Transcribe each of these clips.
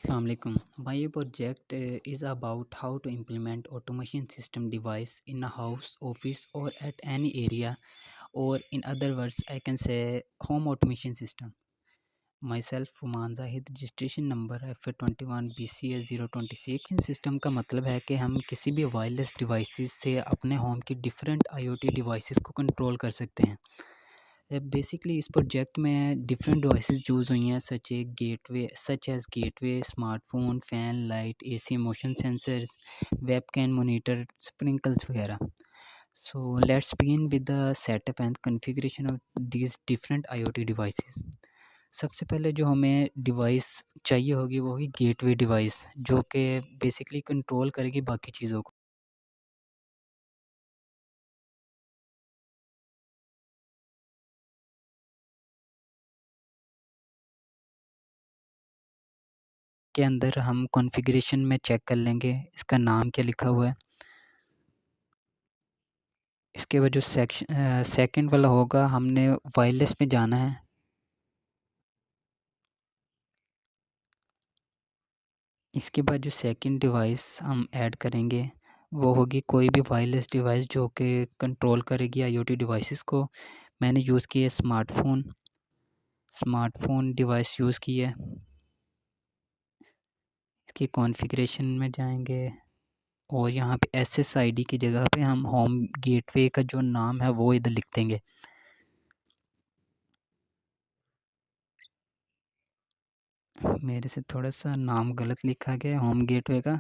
Assalamu alaikum. My project is about how to implement automation system device in a house, office, or at any area, or in other words, I can say home automation system. Myself, Ruman Zahid, registration number F21BCA026। In system का मतलब है कि हम किसी भी wireless devices से अपने home की डिफरेंट आईओटी डिवाइसेस को कंट्रोल कर सकते हैं। बेसिकली इस प्रोजेक्ट में डिफरेंट डिवाइसेस यूज़ हुई हैं such as gateway, smartphone, fan, light, AC, motion sensors, webcam monitor, sprinkles वगैरह। So let's begin with the setup and configuration of these different IoT devices. सबसे पहले जो हमें डिवाइस चाहिए होगी वो होगी गेटवे डिवाइस, जो कि बेसिकली कंट्रोल करेगी बाकी चीज़ों को। के अंदर हम कॉन्फ़िगरेशन में चेक कर लेंगे इसका नाम क्या लिखा हुआ है। इसके बाद जो सेकंड वाला होगा, हमने वायरलेस में जाना है। इसके बाद जो सेकंड डिवाइस हम ऐड करेंगे वो होगी कोई भी वायरलेस डिवाइस जो कि कंट्रोल करेगी आईओटी डिवाइसेस को। मैंने यूज़ की है स्मार्टफोन डिवाइस यूज़ की है। इसकी कॉन्फ़िगरेशन में जाएंगे और यहाँ पे SSID की जगह पे हम होम गेटवे का जो नाम है वो इधर लिख देंगे। मेरे से थोड़ा सा नाम गलत लिखा गया होम गेटवे का,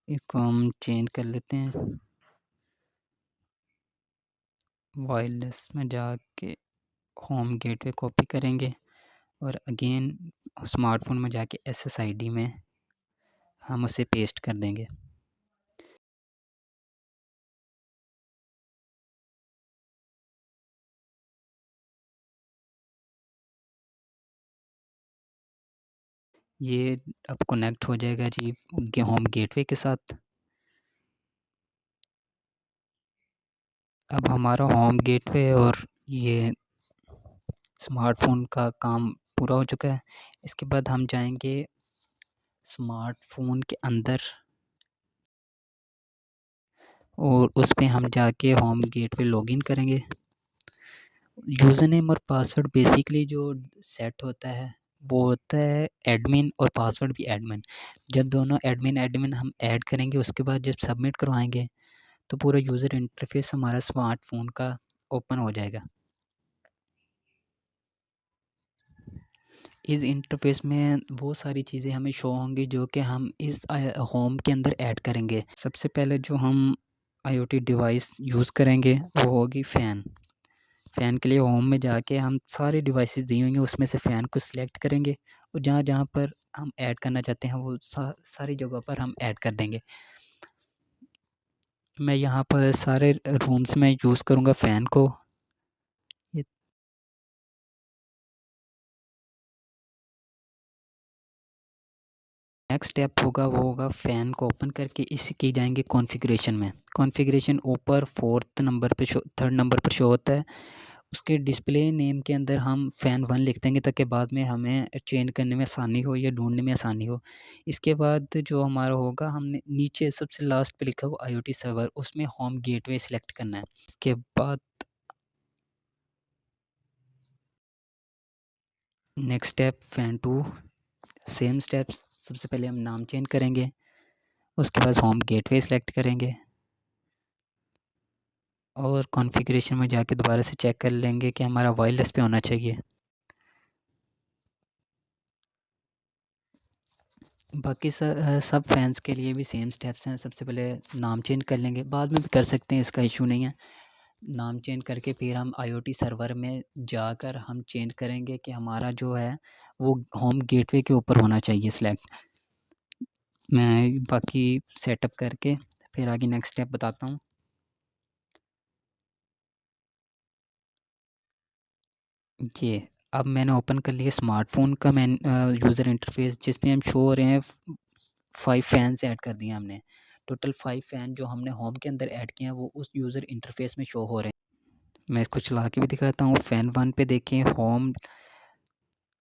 इसको हम चेंज कर लेते हैं। वायरलेस में जाके होम गेटवे कॉपी करेंगे और अगेन स्मार्टफोन में जाके SSID में हम उसे पेस्ट कर देंगे। ये अब कनेक्ट हो जाएगा जी होम गेटवे के साथ। अब हमारा होम गेटवे और ये स्मार्टफोन का काम पूरा हो चुका है। इसके बाद हम जाएंगे स्मार्टफोन के अंदर और उस पे हम जाके होम गेटवे लॉगिन करेंगे। यूज़र नेम और पासवर्ड बेसिकली जो सेट होता है वो होता है एडमिन, और पासवर्ड भी एडमिन। जब दोनों एडमिन एडमिन हम ऐड करेंगे उसके बाद जब सबमिट करवाएंगे तो पूरा यूज़र इंटरफेस हमारा स्मार्टफोन का ओपन हो जाएगा। इस इंटरफेस में वो सारी चीज़ें हमें शो होंगी जो कि हम इस होम के अंदर ऐड करेंगे। सबसे पहले जो हम आईओटी डिवाइस यूज़ करेंगे वो होगी फ़ैन। फ़ैन के लिए होम में जाके हम सारे डिवाइसेस दिए होंगे उसमें से फ़ैन को सिलेक्ट करेंगे और जहाँ जहाँ पर हम ऐड करना चाहते हैं वो सारी जगह पर हम ऐड कर देंगे। मैं यहाँ पर सारे रूम्स में यूज़ करूँगा फ़ैन को। ये नेक्स्ट स्टेप होगा वो होगा फ़ैन को ओपन करके इसकी जाएंगे कॉन्फ़िगरेशन में। कॉन्फ़िगरेशन ऊपर थर्ड नंबर पर शो होता है। उसके डिस्प्ले नेम के अंदर हम फ़ैन 1 लिख देंगे ताकि बाद में हमें चेंज करने में आसानी हो या ढूँढने में आसानी हो। इसके बाद जो हमारा होगा, हमने नीचे सबसे लास्ट पे लिखा हुआ आईओटी सर्वर, उसमें होम गेटवे सेलेक्ट करना है। इसके बाद next step fan 2, same steps. सबसे पहले हम नाम चेंज करेंगे, उसके बाद होम गेटवे सेलेक्ट करेंगे और कॉन्फ़िगरेशन में जाके दोबारा से चेक कर लेंगे कि हमारा वायरलेस पे होना चाहिए। बाकी सब फैन्स के लिए भी सेम स्टेप्स हैं। सबसे पहले नाम चेंज कर लेंगे, बाद में भी कर सकते हैं, इसका इशू नहीं है। नाम चेंज करके फिर हम आईओटी सर्वर में जाकर हम चेंज करेंगे कि हमारा जो है वो होम गेटवे के ऊपर होना चाहिए सिलेक्ट। मैं बाकी सेटअप करके फिर आगे नेक्स्ट स्टेप बताता हूँ। ये अब मैंने ओपन कर लिया स्मार्टफोन का यूज़र इंटरफेस, जिसमें हम शो हो रहे हैं 5 फैन्स ऐड कर दिए हमने। टोटल 5 फ़ैन जो हमने होम के अंदर ऐड किए हैं वो उस यूज़र इंटरफेस में शो हो रहे हैं। मैं इसको चला के भी दिखाता हूँ। फ़ैन 1 पे देखें, होम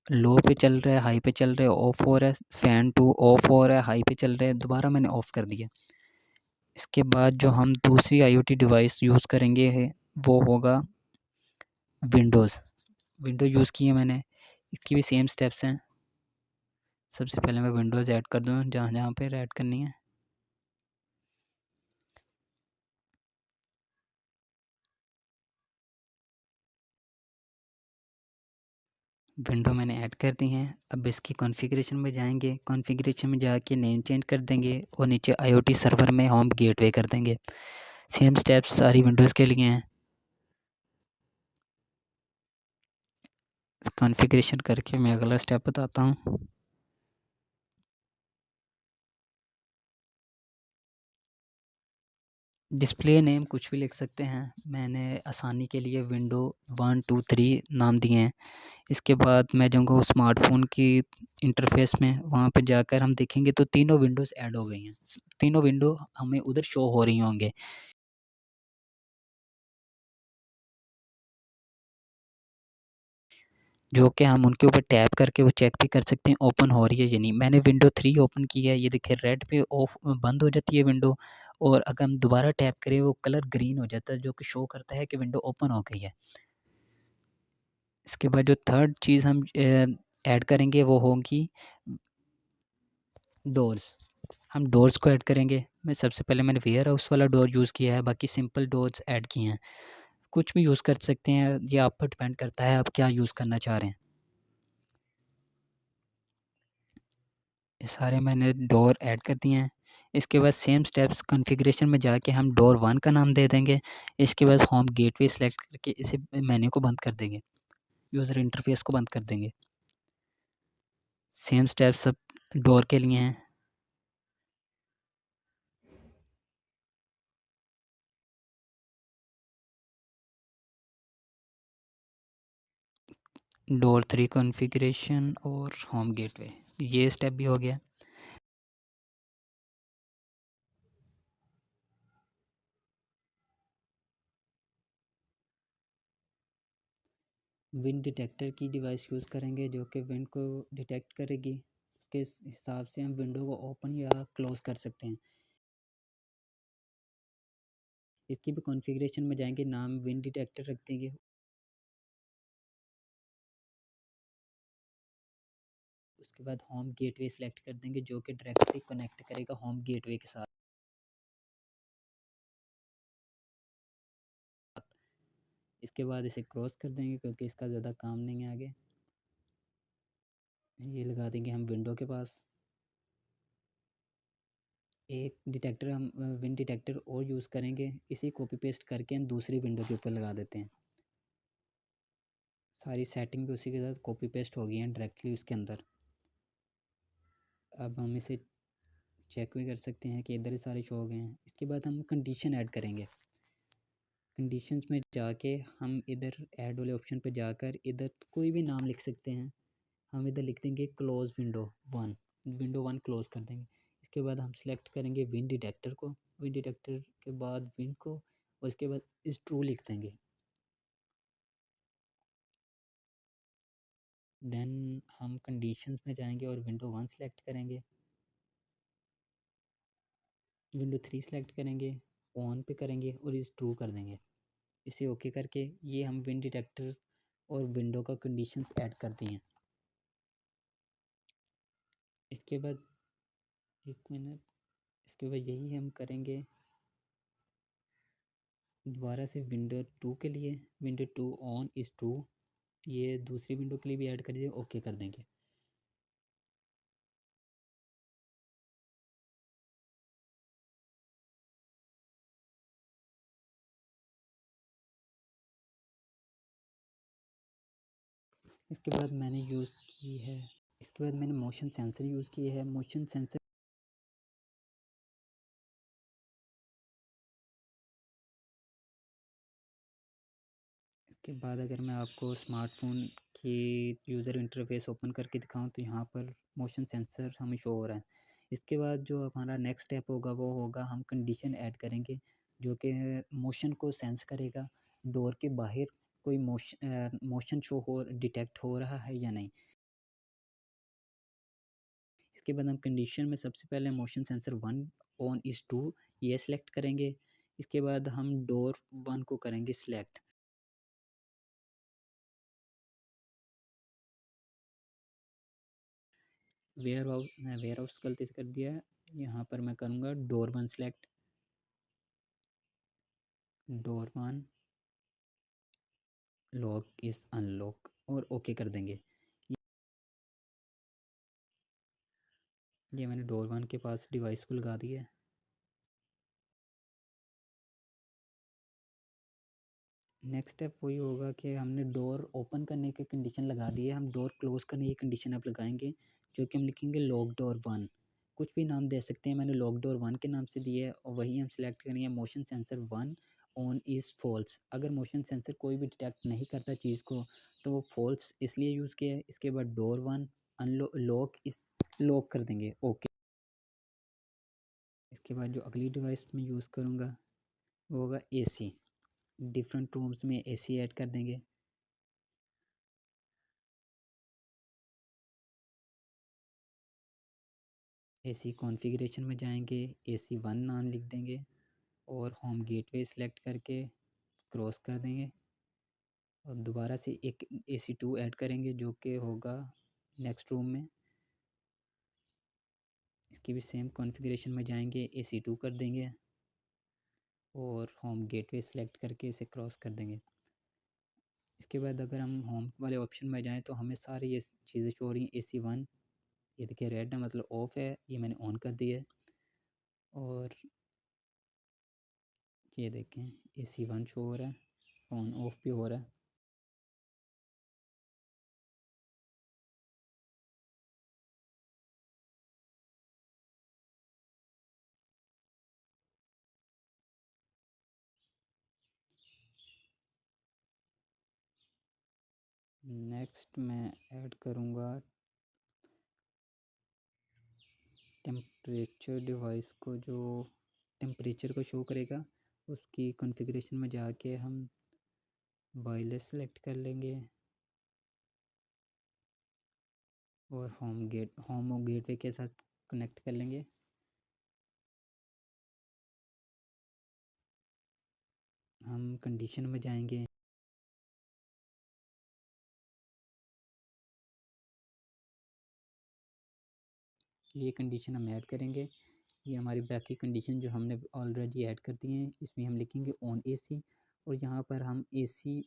लो पे चल रहा है, हाई पे चल रहा है, ऑफ हो रहा है, फ़ैन 2 ऑफ हो रहा है, हाई पे चल रहा है, दोबारा मैंने ऑफ़ कर दिया। इसके बाद जो हम दूसरी आईओटी डिवाइस यूज़ करेंगे है वो होगा विंडोज़। विंडो यूज़ की है मैंने, इसकी भी सेम स्टेप्स हैं। सबसे पहले मैं विंडोज़ ऐड कर दूँ जहाँ पे ऐड करनी है। विंडो मैंने ऐड कर दी हैं। अब इसकी कॉन्फ़िगरेशन में जाएंगे, कॉन्फ़िगरेशन में जाके नेम चेंज कर देंगे और नीचे आईओटी सर्वर में होम गेटवे कर देंगे। सेम स्टेप्स सारी विंडोज़ के लिए हैं। कॉन्फ़िगरेशन करके मैं अगला स्टेप बताता हूँ। डिस्प्ले नेम कुछ भी लिख सकते हैं, मैंने आसानी के लिए विंडो 1 2 3 नाम दिए हैं। इसके बाद मैं जाऊँगा स्मार्टफ़ोन की इंटरफ़ेस में, वहाँ पे जाकर हम देखेंगे तो तीनों विंडोज़ ऐड हो गई हैं। तीनों विंडो हमें उधर शो हो रही होंगे। जो कि हम उनके ऊपर टैप करके वो चेक भी कर सकते हैं ओपन हो रही है या नहीं। मैंने विंडो 3 ओपन की है, ये देखिए रेड पे ऑफ बंद हो जाती है विंडो, और अगर हम दोबारा टैप करें वो कलर ग्रीन हो जाता है, जो कि शो करता है कि विंडो ओपन हो गई है। इसके बाद जो थर्ड चीज़ हम ऐड करेंगे वो होगी डोर्स। हम डोर्स को ऐड करेंगे। सबसे पहले मैंने वेयर हाउस वाला डोर यूज़ किया है, बाकी सिंपल डोर्स ऐड किए हैं। कुछ भी यूज़ कर सकते हैं, ये आप पर डिपेंड करता है आप क्या यूज़ करना चाह रहे हैं। ये सारे मैंने डोर ऐड कर दिए हैं। इसके बाद सेम स्टेप्स कॉन्फ़िगरेशन में जाके हम डोर 1 का नाम दे देंगे। इसके बाद होम गेटवे सेलेक्ट करके इसे मेन्यू को बंद कर देंगे, यूज़र इंटरफ़ेस को बंद कर देंगे। सेम स्टेप्स सब डोर के लिए हैं। डोर 3 कॉन्फ़िगरेशन और होम गेटवे, ये स्टेप भी हो गया। विंड डिटेक्टर की डिवाइस यूज़ करेंगे जो कि विंड को डिटेक्ट करेगी। उसके हिसाब से हम विंडो को ओपन या क्लोज़ कर सकते हैं। इसकी भी कॉन्फ़िगरेशन में जाएँगे, नाम विंड डिटेक्टर रख देंगे। उसके बाद होम गेटवे सेलेक्ट कर देंगे जो कि डायरेक्टली कनेक्ट करेगा होम गेटवे के साथ। इसके बाद इसे क्रॉस कर देंगे क्योंकि इसका ज़्यादा काम नहीं है आगे। ये लगा देंगे हम विंडो के पास। एक डिटेक्टर हम विंड डिटेक्टर और यूज़ करेंगे, इसी कॉपी पेस्ट करके हम दूसरी विंडो के ऊपर लगा देते हैं। सारी सेटिंग भी उसी के साथ कॉपी पेस्ट हो गई हैं डायरेक्टली उसके अंदर। अब हम इसे चेक भी कर सकते हैं कि इधर ही सारे शो हो गए हैं। इसके बाद हम कंडीशन ऐड करेंगे। कंडीशंस में जाके हम इधर ऐड वाले ऑप्शन पे जाकर इधर कोई भी नाम लिख सकते हैं। हम इधर लिख देंगे क्लोज विंडो 1, विंडो 1 क्लोज़ कर देंगे। इसके बाद हम सेलेक्ट करेंगे विंड डिटेक्टर को, विंड डिटेक्टर के बाद विंड को, और इसके बाद इस ट्रू लिख देंगे। देन हम कंडीशंस में जाएंगे और विंडो 1 सेलेक्ट करेंगे, विंडो 3 सेलेक्ट करेंगे, ऑन पे करेंगे और इस ट्रू कर देंगे। इसे ओके करके ये हम विंड डिटेक्टर और विंडो का कंडीशंस ऐड कर दिए हैं। इसके बाद एक मिनट, इसके बाद यही हम करेंगे दोबारा से विंडो 2 के लिए। विंडो 2 ऑन इज़ ट्रू, ये दूसरी विंडो के लिए भी ऐड कर दिए, ओके कर देंगे। इसके बाद मैंने यूज़ की है, इसके बाद मैंने मोशन सेंसर यूज़ किया है। मोशन सेंसर के बाद अगर मैं आपको स्मार्टफ़ोन की यूज़र इंटरफेस ओपन करके दिखाऊं तो यहाँ पर मोशन सेंसर हमें शो हो रहा है। इसके बाद जो हमारा नेक्स्ट स्टेप होगा वो होगा हम कंडीशन ऐड करेंगे जो कि मोशन को सेंस करेगा, डोर के बाहर कोई मोशन शो हो डिटेक्ट हो रहा है या नहीं। इसके बाद हम कंडीशन में सबसे पहले motion sensor 1 on is true ये सिलेक्ट करेंगे। इसके बाद हम डोर 1 को करेंगे सिलेक्ट। वेयर हाउस गलती से कर दिया है, यहाँ पर मैं करूँगा door 1 select. Door 1 Lok is unlock और ओके कर देंगे। ये मैंने डोर 1 के पास डिवाइस को लगा दिया है। नेक्स्ट स्टेप वही होगा कि हमने डोर ओपन करने की कंडीशन लगा दी है, हम डोर क्लोज़ करने की कंडीशन अब लगाएंगे, जो कि हम लिखेंगे लॉक डोर 1। कुछ भी नाम दे सकते हैं, मैंने लॉक डोर 1 के नाम से दिए है और वही हम सिलेक्ट करेंगे motion sensor 1 on is false. अगर मोशन सेंसर कोई भी डिटेक्ट नहीं करता चीज़ को तो वो फॉल्स इसलिए यूज़ किया है। इसके बाद डोर 1 लॉक इस लॉक कर देंगे, ओके। इसके बाद जो अगली डिवाइस में यूज़ करूँगा वो होगा AC। डिफरेंट रूम्स में AC ऐड कर देंगे। AC कॉन्फ़िगरेशन में जाएंगे, AC1 नाम लिख देंगे और होम गेटवे सेलेक्ट करके क्रॉस कर देंगे और दोबारा से एक AC2 ऐड करेंगे जो कि होगा नेक्स्ट रूम में। इसकी भी सेम कॉन्फ़िगरेशन में जाएंगे, AC2 कर देंगे और होम गेटवे सेलेक्ट करके इसे क्रॉस कर देंगे। इसके बाद अगर हम होम वाले ऑप्शन में जाएं तो हमें सारी ये चीज़ें शो हो रही हैं। AC1 ये देखिए रेड है मतलब ऑफ़ है, ये मैंने ऑन कर दिया है। और ये देखें AC1 शो हो रहा है, ऑन ऑफ भी हो रहा है। नेक्स्ट मैं ऐड करूँगा टेम्परेचर डिवाइस को, जो टेम्परेचर को शो करेगा उसकी कॉन्फ़िगरेशन में जाके हम वायरलेस सेलेक्ट कर लेंगे और होम और गेटवे के साथ कनेक्ट कर लेंगे। हम कंडीशन में जाएंगे, ये कंडीशन हम ऐड करेंगे। ये हमारी बाकी कंडीशन जो हमने ऑलरेडी ऐड कर दी हैं, इसमें हम लिखेंगे ऑन AC और यहाँ पर हम AC,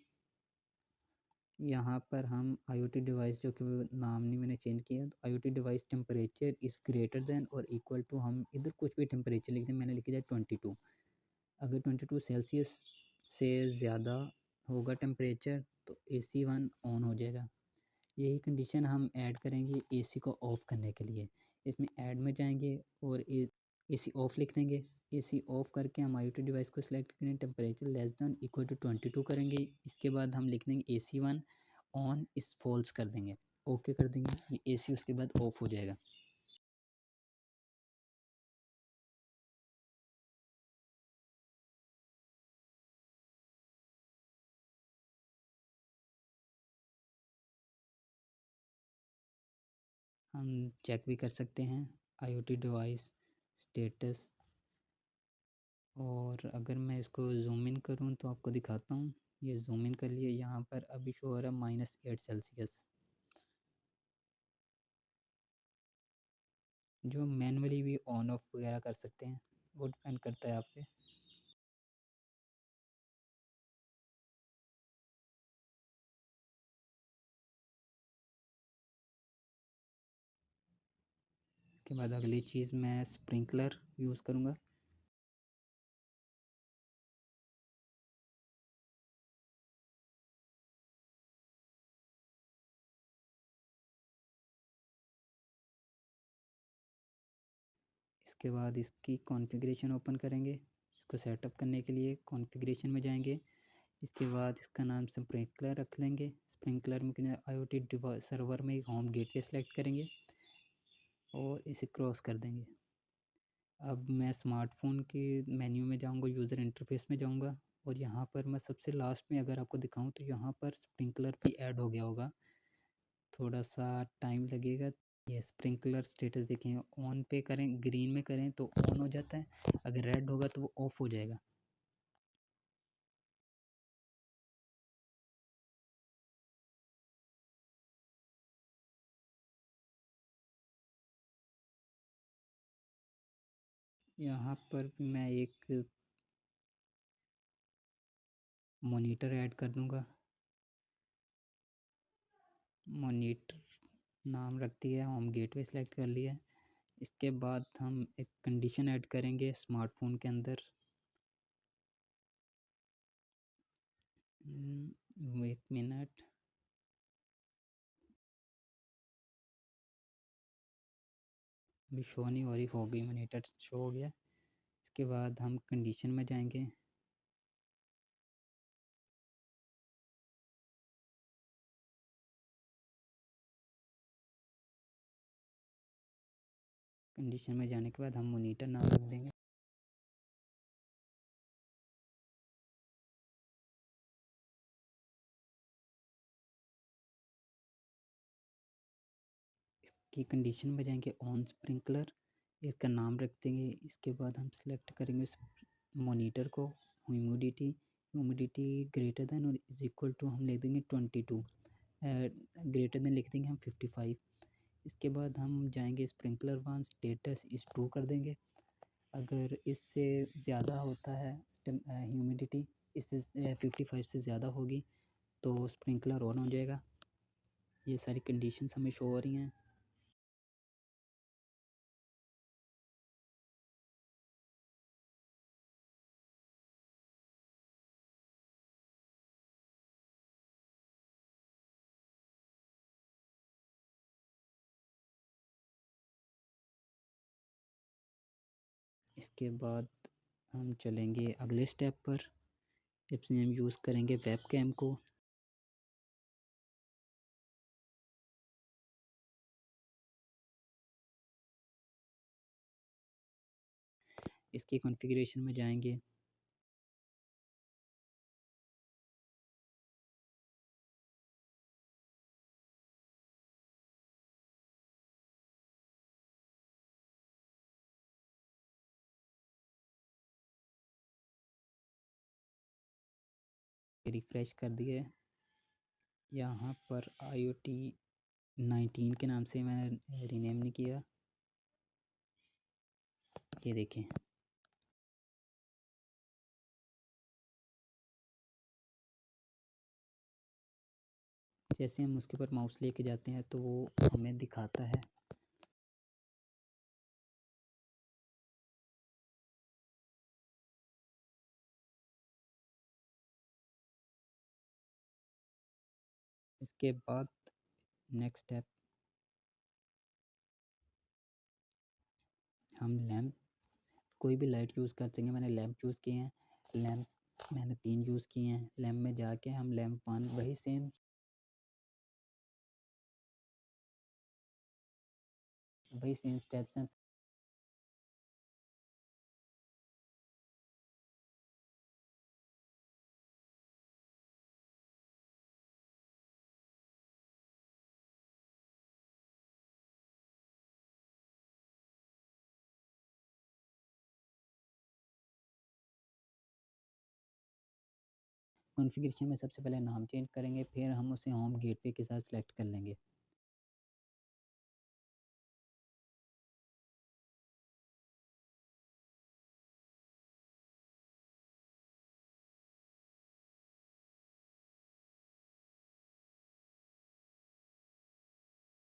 यहाँ पर हम IoT डिवाइस, जो कि नाम नहीं मैंने चेंज किया, तो IoT device temperature is greater than और इक्वल टू, हम इधर कुछ भी टेम्परेचर लिख दें, मैंने लिखा जाए 22। अगर 22 सेल्सियस से ज़्यादा होगा टेम्परेचर तो AC1 ऑन हो जाएगा। यही कंडीशन हम ऐड करेंगे AC को ऑफ़ करने के लिए। इसमें ऐड में जाएंगे और AC ऑफ़ लिख देंगे। AC ऑफ़ करके हम IoT डिवाइस को सिलेक्ट करेंगे, temperature less than equal to 22 करेंगे। इसके बाद हम लिख देंगे AC1 ऑन इस फॉल्स कर देंगे, ओके कर देंगे। ये AC उसके बाद ऑफ़ हो जाएगा। हम चेक भी कर सकते हैं IoT डिवाइस स्टेटस। और अगर मैं इसको जूम इन करूँ तो आपको दिखाता हूँ। ये जूम इन कर लिए, यहाँ पर अभी शो हो रहा है -8 सेल्सियस। जो मैनुअली भी ऑन ऑफ वगैरह कर सकते हैं, वो डिपेंड करता है आप पे। इसके बाद अगली चीज़ मैं स्प्रिंकलर यूज़ करूँगा। इसके बाद इसकी कॉन्फ़िगरेशन ओपन करेंगे। इसको सेटअप करने के लिए कॉन्फ़िगरेशन में जाएंगे। इसके बाद इसका नाम स्प्रिंकलर रख लेंगे। स्प्रिंकलर में IoT डिवाइस सर्वर में होम गेटवे सेलेक्ट करेंगे और इसे क्रॉस कर देंगे। अब मैं स्मार्टफ़ोन के मेन्यू में जाऊंगा, यूज़र इंटरफेस में जाऊंगा और यहाँ पर मैं सबसे लास्ट में अगर आपको दिखाऊं तो यहाँ पर स्प्रिंकलर भी ऐड हो गया होगा। थोड़ा सा टाइम लगेगा। ये स्प्रिंकलर स्टेटस देखें, ऑन पे करें, ग्रीन में करें तो ऑन हो जाता है, अगर रेड होगा तो वो ऑफ हो जाएगा। यहाँ पर मैं एक मॉनिटर ऐड कर दूंगा। मॉनिटर नाम रख दिया, होम गेटवे सेलेक्ट कर लिया। इसके बाद हम एक कंडीशन ऐड करेंगे स्मार्टफोन के अंदर। एक मिनट, अभी शो नहीं हो रही, हो गई, मॉनिटर शो हो गया। इसके बाद हम कंडीशन में जाएंगे। कंडीशन में जाने के बाद हम मॉनिटर नाम रख देंगे। इसकी कंडीशन में जाएंगे ऑन स्प्रिंकलर, इसका नाम रख देंगे। इसके बाद हम सेलेक्ट करेंगे उस मॉनिटर को, ह्यूमिडिटी, ह्यूमिडिटी ग्रेटर देन और इज इक्वल टू हम लिख देंगे 22, ग्रेटर देन लिख देंगे हम 55। इसके बाद हम जाएंगे स्प्रिंकलर वन, स्टेटस इस ट्रू कर देंगे। अगर इससे ज़्यादा होता है ह्यूमिडिटी, इससे 55 से ज़्यादा होगी तो स्प्रिंकलर ऑन हो जाएगा। ये सारी कंडीशंस हमें शो हो रही हैं। इसके बाद हम चलेंगे अगले स्टेप पर। इसमें हम यूज़ करेंगे वेब कैम को। इसकी कॉन्फ़िगरेशन में जाएंगे। रिफ़्रेश कर दिए। यहाँ पर IoT 19 के नाम से मैंने रीनेम नहीं किया, ये देखें। जैसे हम उसके ऊपर माउस लेके जाते हैं तो वो हमें दिखाता है। इसके बाद नेक्स्ट स्टेप, हम लैंप, कोई भी लाइट यूज़ कर सकेंगे। मैंने लैंप चूज़ किए हैं, लैंप मैंने 3 यूज़ किए हैं। लैंप में जाके हम लैंप 1 वही सेम स्टेप्स हैं। कॉन्फ़िगरेशन में सबसे पहले नाम चेंज करेंगे, फिर हम उसे होम गेटवे के साथ सेलेक्ट कर लेंगे।